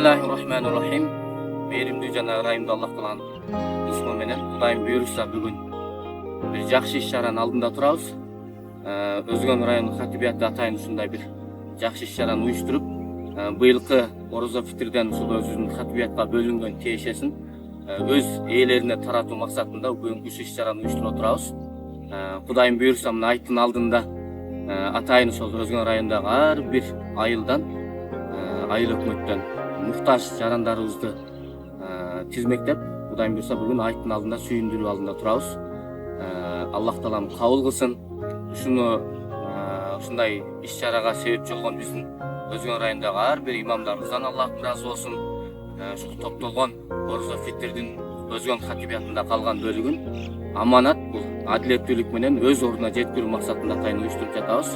Bismillahirrahmanirrahim. Meyrimli жана ырайымдуу Аллах Тааланын исми менен Кудайым буйруса бүгүн бир жакшы иш-чаранын алдында турабыз. Өзгөн райондук хатибияты атайын ушундай бир жакшы иш-чараны уюштуруп, быйылкы орозо фитрден ушул өзүбүздүн хатибиятка бөлүнгөн тиешесин өз ээлерине таратуу максатында бүгүнкү иш-чараны уюштуруп турабыз. Кудайым буйруса мына айттын алдында атайын ошол Өзгөн районундагы ар бир айылдан, айыл өкмөттөн муктаж жарандарыбызды тизмектеп, Кудайым буйруса бүгүн айттын алдында сүйүндүрүү алдында турабыз. Аллах Таалам кабыл кылсын. Ушундай иш-чарага себепчи болгон биздин Өзгөн районундагы ар бир имамдарыбыздан Аллах ыраазы болсун. Ушул топтолгон орозо фитрдин Өзгөн хатибиятында калган бөлүгүн аманат, бул адилеттүүлүк менен өз ордуна жеткирүү максатында атайын уюштуруп жатабыз.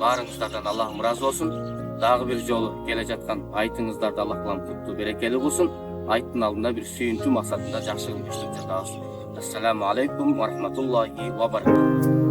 Баарыңыздардан Аллахым ыраазы болсун. Дагы бир жолу келе жаткан айтыңыздарды Аллах Таалам куттуу берекелүү кылсын. Айттын алдында бир сүйүнтүү максатында жакшы кылып иштеп жатабыз. Ассаламу алейкум ва рахматуллахи ва баракатух.